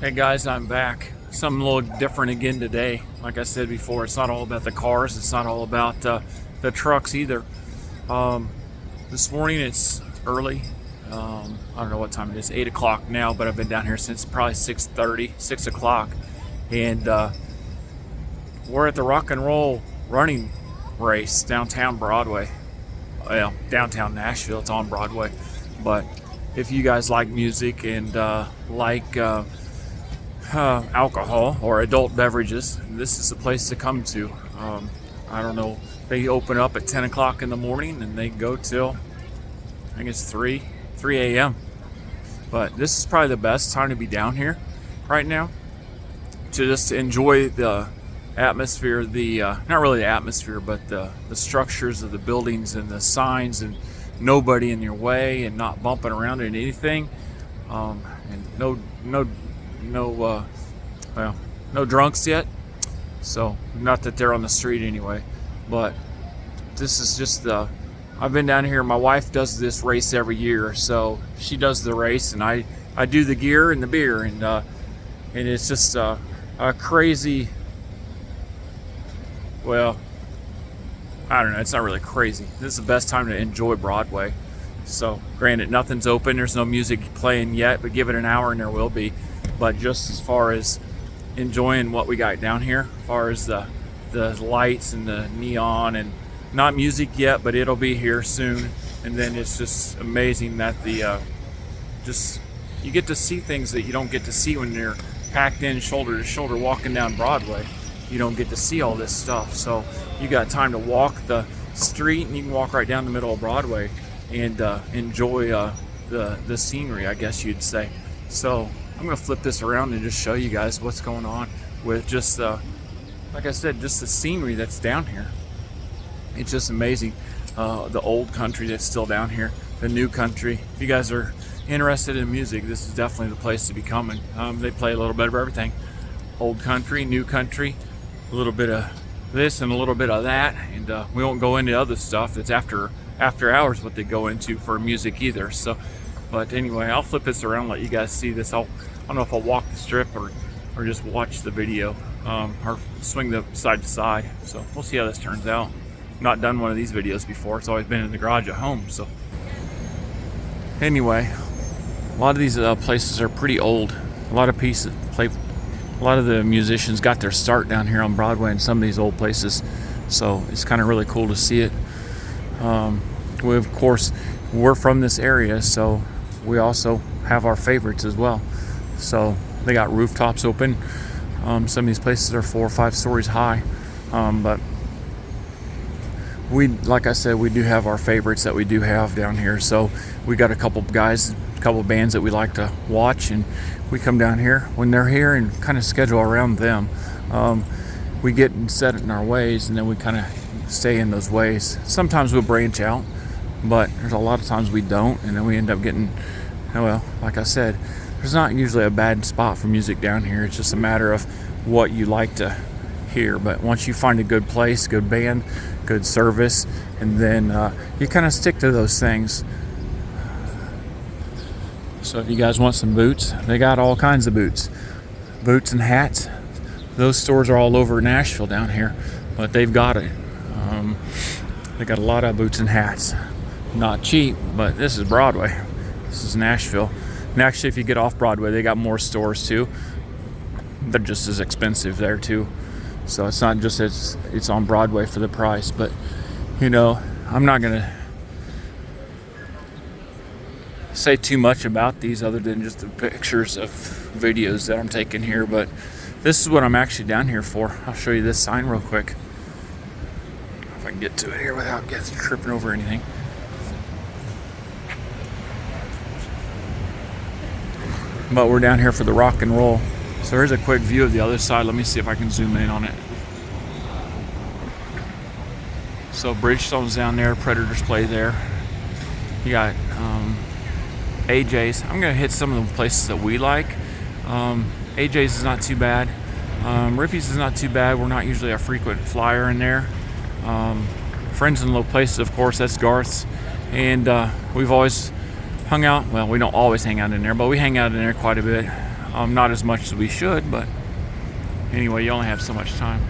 Hey guys, I'm back. Something a little different again today. Like I said before, it's not all about the cars. It's not all about the trucks either. This morning it's early. I don't know what time it is. 8 o'clock now, but I've been down here since probably 6:30, 6 o'clock. And we're at the rock and roll running race downtown Broadway. Well, downtown Nashville. It's on Broadway. But if you guys like music and like alcohol or adult beverages, this is the place to come to. I don't know, they open up at 10 o'clock in the morning and they go till I think it's 3 a.m. But this is probably the best time to be down here right now to just enjoy the atmosphere, the not really the atmosphere, but the structures of the buildings and the signs, and nobody in your way and not bumping around in anything, and no drunks yet. So not that they're on the street anyway, but this is just I've been down here. My wife does this race every year, so she does the race and I do the gear and the beer, and it's just a crazy, well, I don't know, it's not really crazy. This is the best time to enjoy Broadway. So granted, nothing's open, there's no music playing yet, but give it an hour and there will be. But just as far as enjoying what we got down here, as far as the lights and the neon, and not music yet, but it'll be here soon. And then it's just amazing that you get to see things that you don't get to see when you're packed in shoulder to shoulder walking down Broadway. You don't get to see all this stuff. So you got time to walk the street, and you can walk right down the middle of Broadway and enjoy the scenery, I guess you'd say. So I'm gonna flip this around and just show you guys what's going on with just like I said, just the scenery that's down here. It's just amazing. The old country that's still down here, the new country. If you guys are interested in music, this is definitely the place to be coming. They play a little bit of everything. Old country, new country, a little bit of this and a little bit of that, and we won't go into other stuff that's after hours what they go into for music either. So, but anyway, I'll flip this around, let you guys see this. I don't know if I'll walk the strip or just watch the video, or swing the side to side. So we'll see how this turns out. Not done one of these videos before. It's always been in the garage at home. So anyway, a lot of these places are pretty old. A lot of the musicians got their start down here on Broadway in some of these old places. So it's kind of really cool to see it. Of course, we're from this area, so we also have our favorites as well. So they got rooftops open. Some of these places are 4 or 5 stories high, but like I said, we do have our favorites that we do have down here. So we got a couple bands that we like to watch, and we come down here when they're here and kind of schedule around them. We get set in our ways, and then we kind of stay in those ways. Sometimes we'll branch out, but there's a lot of times we don't, and then we end up getting, well, like I said, there's not usually a bad spot for music down here. It's just a matter of what you like to hear. But once you find a good place, good band, good service, and then you kind of stick to those things. So if you guys want some boots, they got all kinds of boots and hats. Those stores are all over Nashville down here, but they've got it. They got a lot of boots and hats. Not cheap, but this is Broadway. This is Nashville. And actually, if you get off Broadway, they got more stores too. They're just as expensive there too. So it's not just it's on Broadway for the price. But you know, I'm not gonna say too much about these other than just the pictures of videos that I'm taking here. But this is what I'm actually down here for. I'll show you this sign real quick, if I can get to it here without tripping over anything. But we're down here for the rock and roll. So here's a quick view of the other side. Let me see if I can zoom in on it. So Bridgestone's down there, Predators play there. You got AJ's. I'm gonna hit some of the places that we like. AJ's is not too bad. Rippy's is not too bad. We're not usually a frequent flyer in there. Friends in Low Places, of course, that's Garth's. And we've always hung out. Well, we don't always hang out in there, but we hang out in there quite a bit. Not as much as we should, but anyway, you only have so much time.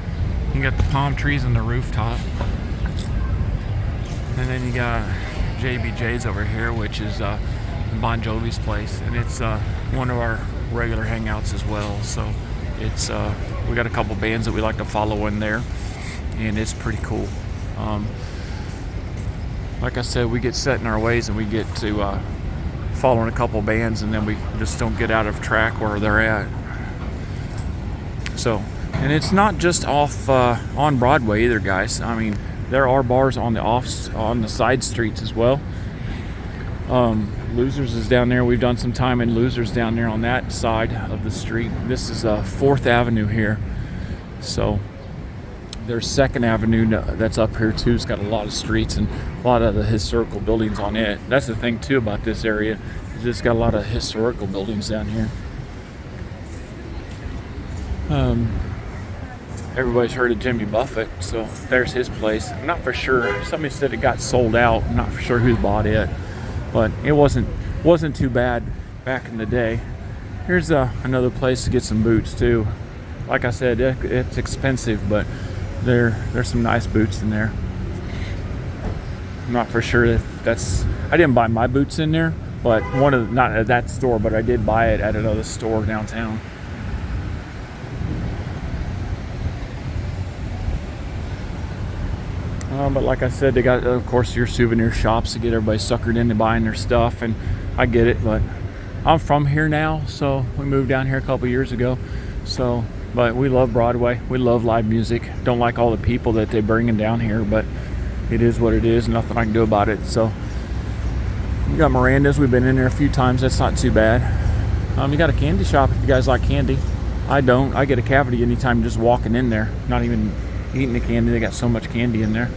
You got the palm trees on the rooftop, and then you got JBJ's over here, which is Bon Jovi's place, and it's one of our regular hangouts as well. So it's we got a couple bands that we like to follow in there, and it's pretty cool. Like I said, we get set in our ways, and we get to following a couple bands, and then we just don't get out of track where they're at. So, and it's not just off on Broadway either, guys. I mean, there are bars on the side streets as well. Losers is down there. We've done some time in Losers down there on that side of the street. This is 4th Avenue here. So there's 2nd Avenue that's up here too. It's got a lot of streets and a lot of the historical buildings on it. That's the thing too about this area, is it's got a lot of historical buildings down here. Everybody's heard of Jimmy Buffett, so there's his place. I'm not for sure. Somebody said it got sold out. I'm not for sure who bought it, but it wasn't too bad back in the day. Here's another place to get some boots too. Like I said, it's expensive, but there's some nice boots in there. I'm not for sure if that's. I didn't buy my boots in there, but not at that store, but I did buy it at another store downtown. But like I said, they got, of course, your souvenir shops to get everybody suckered into buying their stuff, and I get it, but I'm from here now, so we moved down here a couple years ago. So, but we love Broadway. We love live music. Don't like all the people that they're bringing down here, but it is what it is. Nothing I can do about it. So, you got Miranda's. We've been in there a few times. That's not too bad. You got a candy shop if you guys like candy. I don't. I get a cavity anytime just walking in there. Not even eating the candy. They got so much candy in there.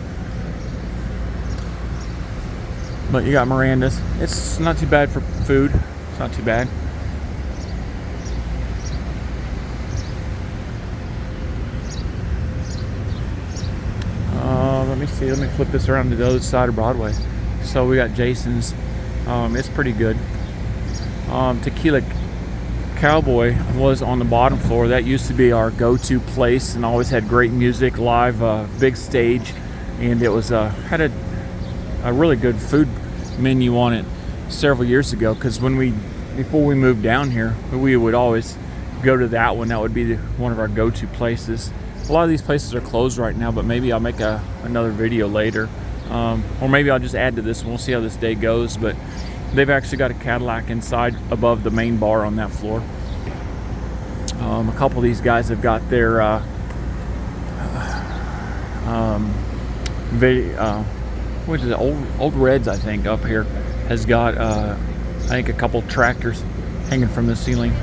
But you got Miranda's. It's not too bad for food. It's not too bad. Let me see. Let me flip this around to the other side of Broadway. So we got Jason's. It's pretty good. Tequila Cowboy was on the bottom floor. That used to be our go-to place, and always had great music, live, big stage, and it was had a really good food menu on it several years ago. Because before we moved down here, we would always go to that one. That would be one of our go-to places. A lot of these places are closed right now, but maybe I'll make another video later, or maybe I'll just add to this one. We'll see how this day goes. But they've actually got a Cadillac inside above the main bar on that floor. A couple of these guys have got their what is it, old Reds, I think, up here has got I think a couple tractors hanging from the ceiling.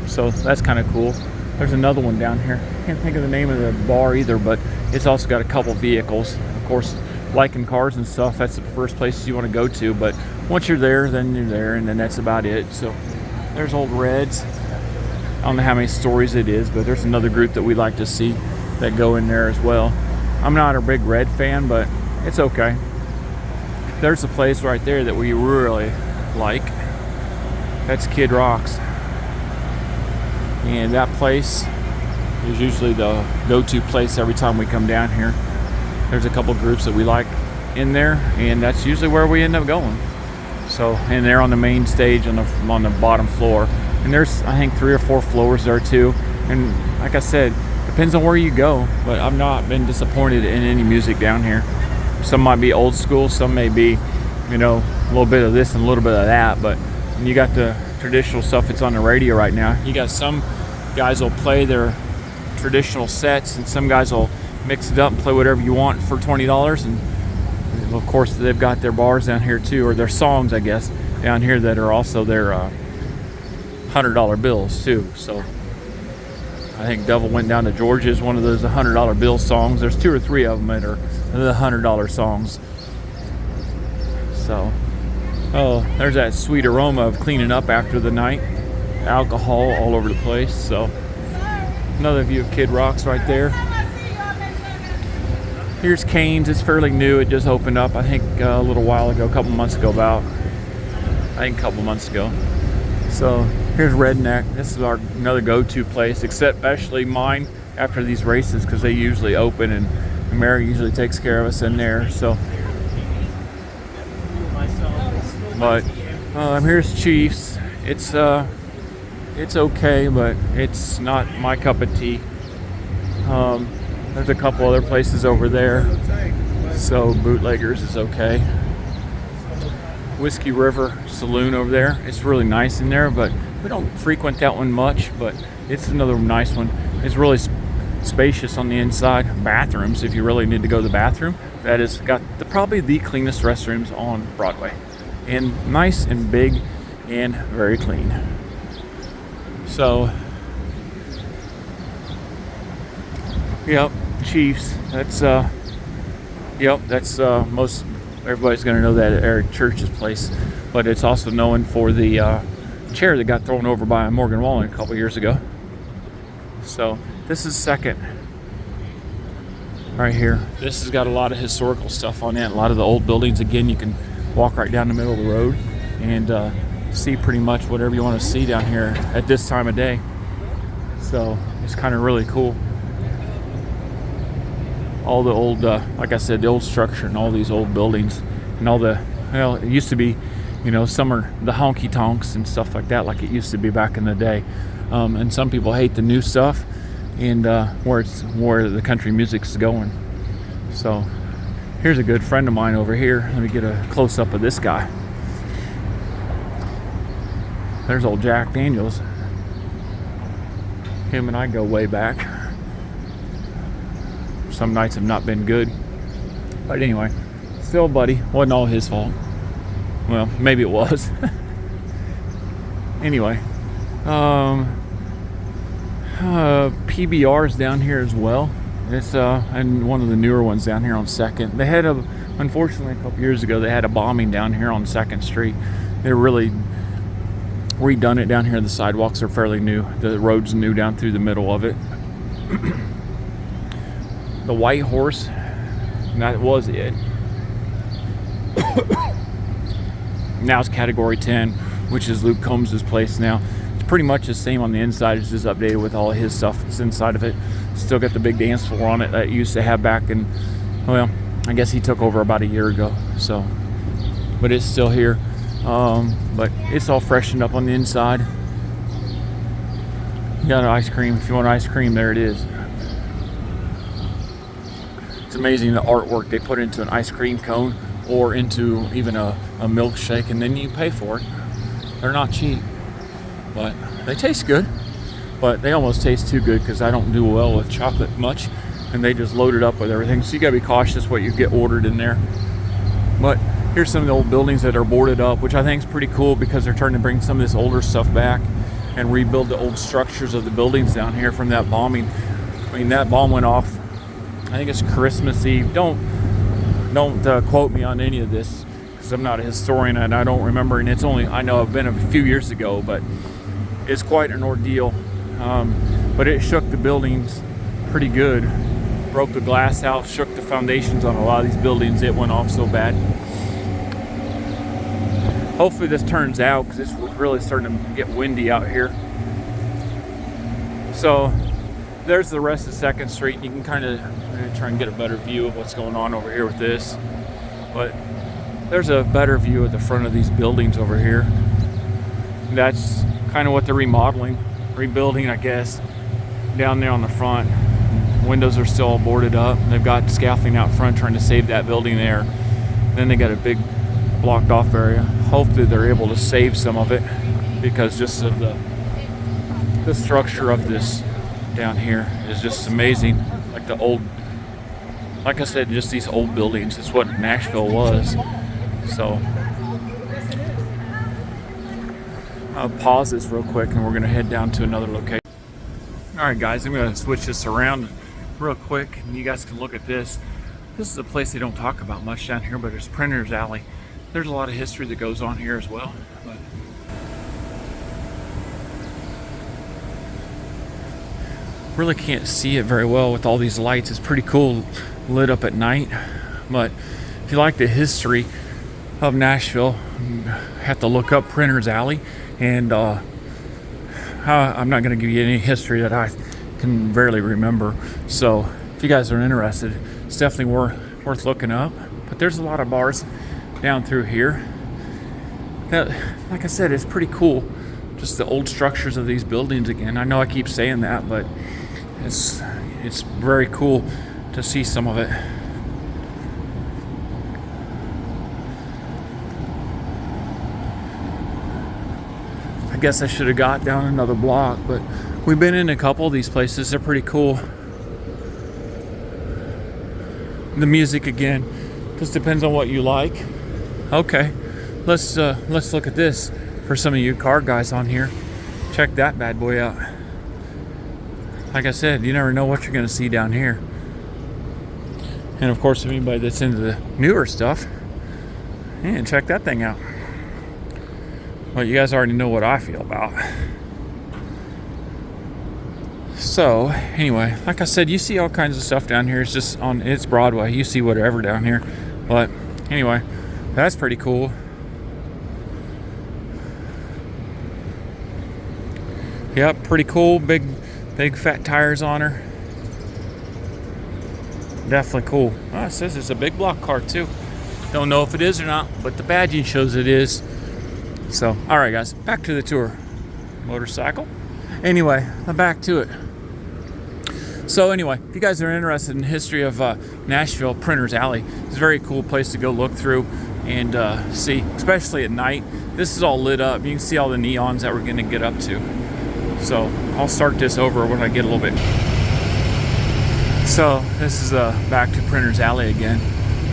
So that's kind of cool. There's another one down here. Can't think of the name of the bar either, but it's also got a couple vehicles. Of course, liking cars and stuff, that's the first place you want to go to. But once you're there, then you're there, and then that's about it. So there's Old Reds. I don't know how many stories it is, but there's another group that we like to see that go in there as well. I'm not a big Red fan, but it's okay. There's a place right there that we really like. That's Kid Rock's. And that place is usually the go-to place every time we come down here. There's a couple groups that we like in there, and that's usually where we end up going. So, and they're on the main stage on the bottom floor. And there's, I think, 3 or 4 floors there too. And like I said, depends on where you go, but I've not been disappointed in any music down here. Some might be old school, some may be, a little bit of this and a little bit of that, but when you got the traditional stuff that's on the radio right now, you got some guys will play their traditional sets, and some guys will mix it up and play whatever you want for $20. And of course, they've got their bars down here too, or their songs, I guess, down here that are also their $100 bills too. So I think Devil Went Down to Georgia is one of those $100 bill songs. There's 2 or 3 of them that are the $100 songs. So, oh, there's that sweet aroma of cleaning up after the night. Alcohol all over the place. So, another view of Kid Rock's right there. Here's Cane's. It's fairly new. It just opened up, I think, a little while ago, a couple months ago about. I think a couple months ago. So, Here's Redneck. This is our another go-to place, except especially mine after these races, because they usually open and Mary usually takes care of us in there. So, but here's Chiefs. It's okay, but it's not my cup of tea. There's a couple other places over there, so Bootleggers is okay. Whiskey River Saloon over there. It's really nice in there, but we don't frequent that one much, but it's another nice one. It's really spacious on the inside. Bathrooms, if you really need to go to the bathroom, that has got probably the cleanest restrooms on Broadway, and nice and big and very clean. So, yep, Chiefs. That's most everybody's gonna know that at Eric Church's place, but it's also known for the chair that got thrown over by Morgan Wallen a couple years ago. So this is second right here. This has got a lot of historical stuff on it, a lot of the old buildings. Again, you can walk right down the middle of the road and see pretty much whatever you want to see down here at this time of day. So it's kind of really cool. All the old, like I said, the old structure and all these old buildings and all the, well, it used to be, you know, some are the honky tonks and stuff like that, like it used to be back in the day. And some people hate the new stuff and where the country music's going. So here's a good friend of mine over here. Let me get a close up of this guy. There's old Jack Daniels. Him and I go way back. Some nights have not been good, but anyway, still, buddy, wasn't all his fault. Well, maybe it was. Anyway, PBR's down here as well. It's and one of the newer ones down here on Second. They had unfortunately, a couple years ago, they had a bombing down here on 2nd Street. They really redone it down here. The sidewalks are fairly new. The road's new down through the middle of it. The White Horse, that was it. Now it's Category 10, which is Luke Combs' place now. It's pretty much the same on the inside. It's just updated with all of his stuff that's inside of it. Still got the big dance floor on it that it used to have back in, well, I guess he took over about a year ago. So, but it's still here. But it's all freshened up on the inside. You got an ice cream. If you want ice cream, there it is. It's amazing the artwork they put into an ice cream cone or into even a milkshake, and then you pay for it. They're not cheap, but they taste good. But they almost taste too good because I don't do well with chocolate much, and they just load it up with everything. So you gotta be cautious what you get ordered in there. But here's some of the old buildings that are boarded up, which I think is pretty cool because they're trying to bring some of this older stuff back and rebuild the old structures of the buildings down here from that bombing. I mean, that bomb went off, I think it's Christmas Eve. Don't quote me on any of this because I'm not a historian and I don't remember. And it's only, I know it's been a few years ago, but it's quite an ordeal. But it shook the buildings pretty good. Broke the glass out, shook the foundations on a lot of these buildings. It went off so bad. Hopefully this turns out because it's really starting to get windy out here. So there's the rest of 2nd Street. You can kind of try and get a better view of what's going on over here with this. But there's a better view at the front of these buildings over here. That's kind of what they're rebuilding, I guess, down there on the front. Windows are still all boarded up. They've got scaffolding out front trying to save that building there. Then they got a big blocked off area. Hopefully they're able to save some of it because just of the structure of this down here is just amazing. Like the old, like I said, just these old buildings. It's what Nashville was. So I'll pause this real quick and we're gonna head down to another location. All right, guys, I'm gonna switch this around real quick and you guys can look at this. This is a place they don't talk about much down here, but it's Printer's Alley. There's a lot of history that goes on here as well. But really can't see it very well with all these lights. It's pretty cool lit up at night. But if you like the history of Nashville, you have to look up Printer's Alley. And I'm not going to give you any history that I can barely remember. So if you guys are interested, it's definitely worth looking up. But there's a lot of bars down through here that, like I said, it's pretty cool. Just the old structures of these buildings again. I know I keep saying that, but it's very cool to see some of it. I guess I should have got down another block, but we've been in a couple of these places. They're pretty cool. The music again just depends on what you like. Okay, let's look at this for some of you car guys on here. Check that bad boy out. Like I said, you never know what you're going to see down here. And of course, anybody that's into the newer stuff, and check that thing out. Well, you guys already know what I feel about. So anyway, like I said, you see all kinds of stuff down here. It's Broadway. You see whatever down here. But anyway, that's pretty cool. Yep, pretty cool. Big fat tires on her. Definitely cool. Oh, it says it's a big block car too. Don't know if it is or not, but the badging shows it is. So, all right, guys, back to the tour. Motorcycle. Anyway, back to it. So anyway, if you guys are interested in the history of Nashville, Printer's Alley, it's a very cool place to go look through and see, especially at night. This is all lit up. You can see all the neons that we're going to get up to. So I'll start this over when I get a little bit. So this is back to Printer's Alley again.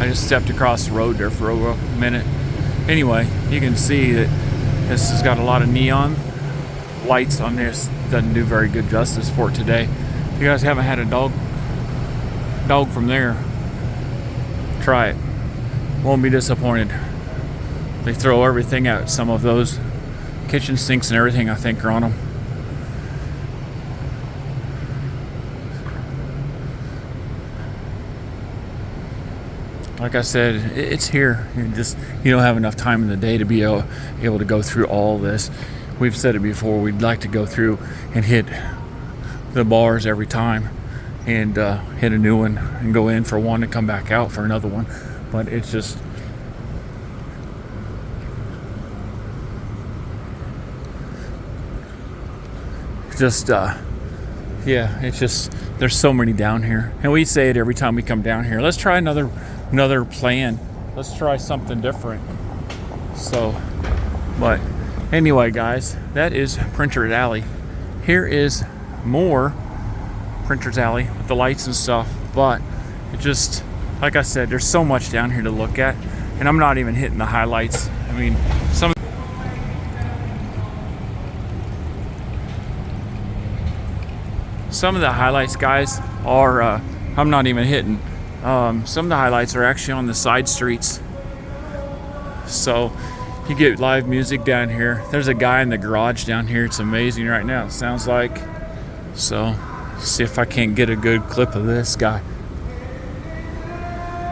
I just stepped across the road there for a minute. Anyway, you can see that this has got a lot of neon lights on this. Doesn't do very good justice for it today. If you guys haven't had a dog from there, try it. Won't be disappointed. They throw everything out. Some of those kitchen sinks and everything, I think, are on them. Like I said, it's here. You don't have enough time in the day to be able to go through all this. We've said it before. We'd like to go through and hit the bars every time, and hit a new one and go in for one and come back out for another one. But it's just yeah, it's just there's so many down here, and we say it every time we come down here. Let's try another plan. Let's try something different. So, but anyway, guys, that is Printer's Alley. Here is more Printer's Alley with the lights and stuff, but it just, like I said, there's so much down here to look at, and I'm not even hitting the highlights. I mean, some of the highlights, guys, are I'm not even hitting. Some of the highlights are actually on the side streets. So you get live music down here. There's a guy in the garage down here. It's amazing right now, it sounds like. So see if I can't get a good clip of this guy.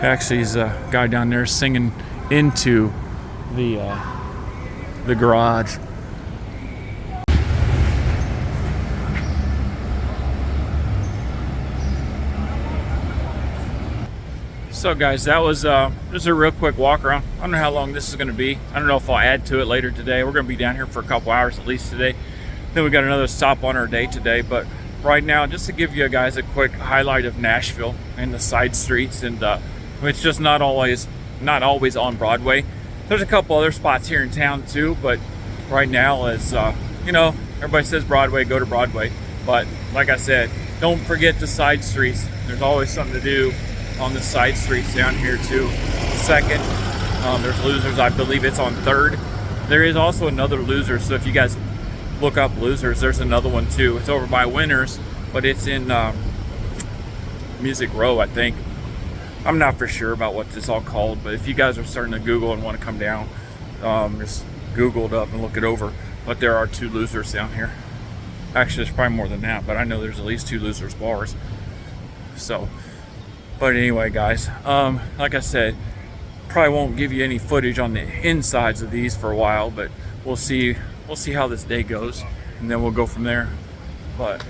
Actually, he's a guy down there singing into the garage. So guys, that was just a real quick walk around. I don't know how long this is going to be. I don't know if I'll add to it later today. We're going to be down here for a couple hours at least today. Then we got another stop on our day today. But right now, just to give you guys a quick highlight of Nashville and the side streets, and it's just not always on Broadway. There's a couple other spots here in town too, but right now is you know, everybody says Broadway, go to Broadway. But like I said, don't forget the side streets. There's always something to do on the side streets down here too. Second, there's Losers. I believe it's on Third. There is also another Loser, so if you guys look up Losers, there's another one too. It's over by Winners, but it's in Music Row, I think. I'm not for sure about what this all called, but if you guys are starting to Google and want to come down, just Google it up and look it over. But there are 2 Losers down here. Actually, there's probably more than that, but I know there's at least 2 Losers bars. So, but anyway, guys, like I said, probably won't give you any footage on the insides of these for a while, but we'll see how this day goes. and then we'll go from there. But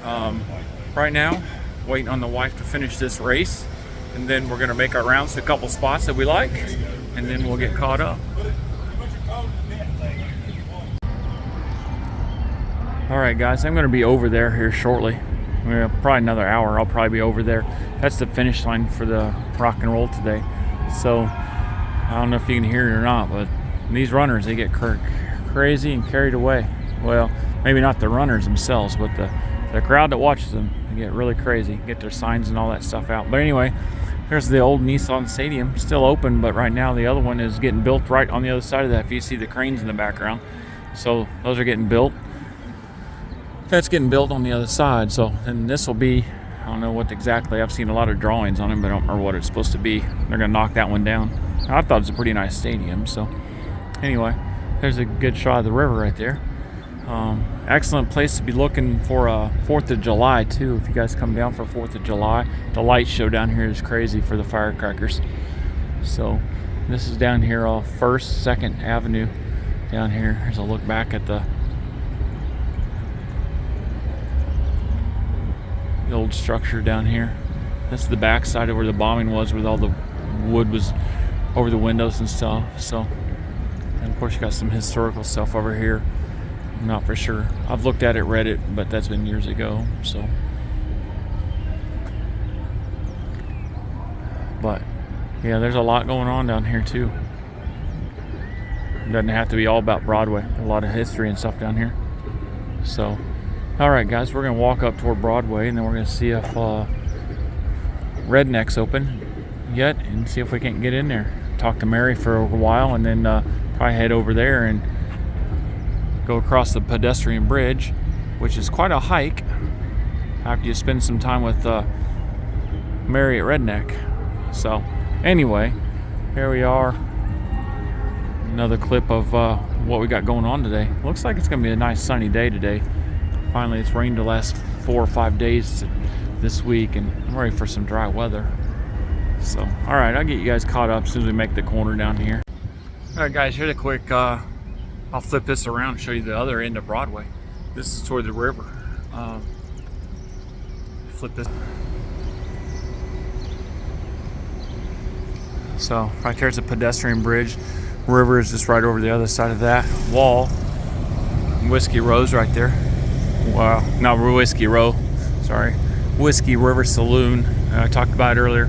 right now, waiting on the wife to finish this race, and then we're gonna make our rounds to a couple spots that we like, and then we'll get caught up. All right, guys, I'm gonna be over there here shortly. Probably another hour, I'll probably be over there. That's the finish line for the rock and roll today. So I don't know if you can hear it or not, but these runners, they get crazy and carried away. Well, maybe not the runners themselves, but the crowd that watches them, they get really crazy, get their signs and all that stuff out. But anyway, there's the old Nissan Stadium, still open, but right now the other one is getting built right on the other side of that. If you see the cranes in the background, so those are getting built. That's getting built on the other side. So, and this will be, I don't know what exactly, I've seen a lot of drawings on it, but I don't remember what it's supposed to be. They're gonna knock that one down. I thought it was a pretty nice stadium. So anyway, there's a good shot of the river right there. Excellent place to be looking for 4th of July too. If you guys come down for 4th of July, the light show down here is crazy for the firecrackers. So this is down here off 1st, 2nd Avenue down here. Here's a look back at the old structure down here. That's the back side of where the bombing was, where all the wood was over the windows and stuff. So, and of course you got some historical stuff over here. I'm not for sure. I've looked at it, read it, but that's been years ago. So, but yeah, there's a lot going on down here too. It doesn't have to be all about Broadway. A lot of history and stuff down here. So, all right, guys, we're gonna walk up toward Broadway, and then we're gonna see if Redneck's open yet, and see if we can't get in there. Talk to Mary for a while, and then probably head over there and go across the pedestrian bridge, which is quite a hike after you spend some time with Mary at Redneck. So anyway, here we are. Another clip of what we got going on today. Looks like it's gonna be a nice sunny day today. Finally, it's rained the last 4 or 5 days this week, and I'm ready for some dry weather. So, all right, I'll get you guys caught up as soon as we make the corner down here. All right, guys, here's a quick, I'll flip this around and show you the other end of Broadway. This is toward the river. Flip this. So, right there's a pedestrian bridge. River is just right over the other side of that wall. Whiskey Row's right there. Well, not Whiskey Row, sorry. Whiskey River Saloon. I talked about it earlier.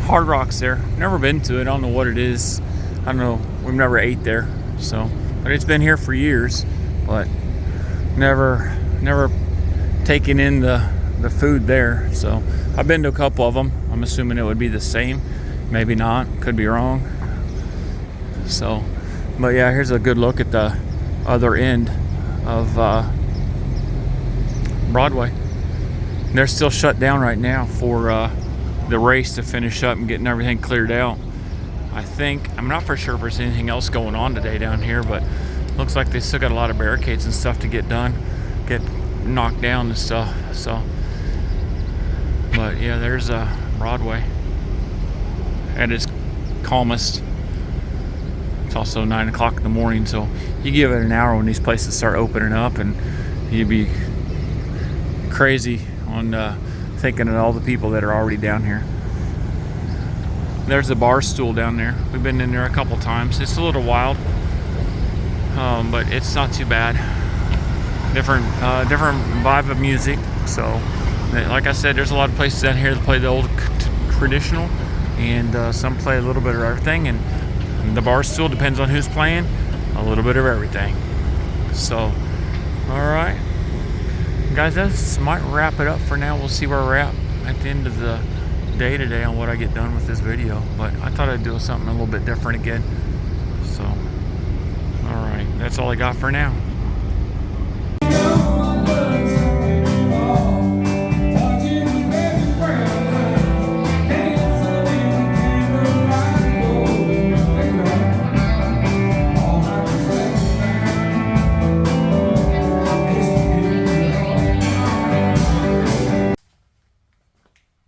Hard Rock's there. Never been to it. I don't know what it is. I don't know. We've never ate there. So, but it's been here for years. But never taken in the food there. So I've been to a couple of them. I'm assuming it would be the same. Maybe not. Could be wrong. So, but yeah, here's a good look at the other end of Broadway. They're still shut down right now for the race to finish up and getting everything cleared out. I think, I'm not for sure if there's anything else going on today down here, but looks like they still got a lot of barricades and stuff to get done, get knocked down and stuff. So, but yeah, there's Broadway at its calmest. It's also 9 o'clock in the morning, so you give it an hour when these places start opening up, and you'd be crazy on thinking of all the people that are already down here. There's a bar stool down there. We've been in there a couple times. It's a little wild, but it's not too bad. Different vibe of music. So, like I said, there's a lot of places down here that play the old traditional, and some play a little bit of everything. And the bar stool depends on who's playing. A little bit of everything. So, all right. Guys, that might wrap it up for now. We'll see where we're at the end of the day today on what I get done with this video. But I thought I'd do something a little bit different again. So, all right, that's all I got for now.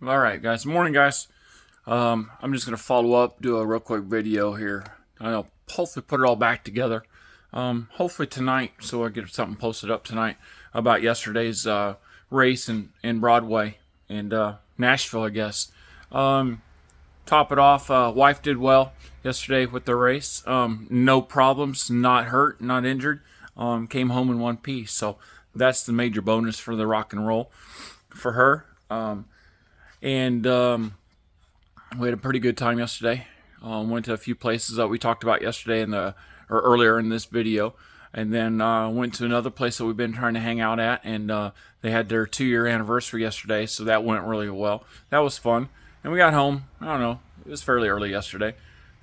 All right, guys. Morning, guys. I'm just gonna follow up, do a real quick video here. I'll hopefully put it all back together. hopefully tonight, so I get something posted up tonight about yesterday's race in Broadway and Nashville, I guess. Top it off, wife did well yesterday with the race. No problems, not hurt, not injured. Came home in one piece, so that's the major bonus for the rock and roll for her. And we had a pretty good time yesterday. Went to a few places that we talked about yesterday or earlier in this video, and then went to another place that we've been trying to hang out at, and they had their 2-year anniversary yesterday, so that went really well. That was fun. And we got home, I don't know, it was fairly early yesterday,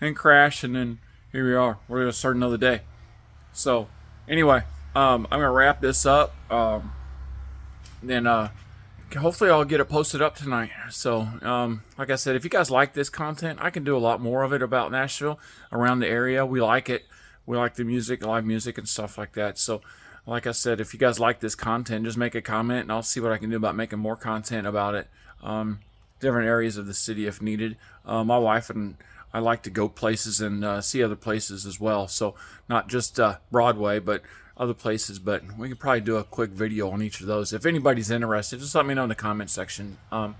and crashed, and then here we are. We're going to start another day. So, anyway, I'm going to wrap this up. Then hopefully I'll get it posted up tonight. So, like I said, if you guys like this content, I can do a lot more of it about Nashville, around the area. We like it. We like the music, live music, and stuff like that. So, like I said, if you guys like this content, just make a comment, and I'll see what I can do about making more content about it. Different areas of the city if needed. My wife and I like to go places and see other places as well. So, not just Broadway, but other places. But we could probably do a quick video on each of those. If anybody's interested, just let me know in the comment section. I'll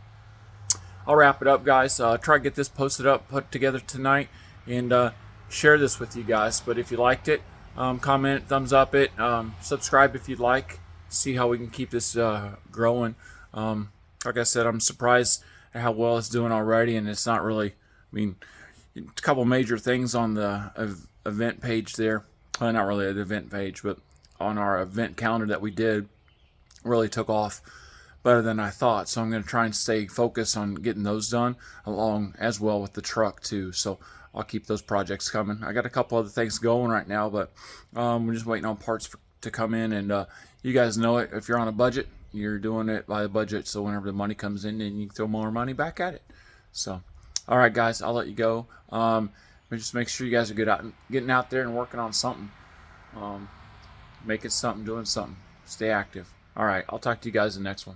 wrap it up, guys. Try to get this posted up, put together tonight, and share this with you guys. But if you liked it, comment, thumbs up it, subscribe if you'd like. See how we can keep this growing. Like I said, I'm surprised at how well it's doing already, and it's not really, a couple major things on the event page there. Well, not really an event page, but on our event calendar that we did, really took off better than I thought. So I'm going to try and stay focused on getting those done, along as well with the truck too. So I'll keep those projects coming. I got a couple other things going right now, but we're just waiting on parts to come in, and you guys know it. If you're on a budget, you're doing it by the budget. So whenever the money comes in, then you can throw more money back at it. So, all right, guys, I'll let you go. But just make sure you guys are getting out there and working on something. Making something, doing something. Stay active. All right, I'll talk to you guys in the next one.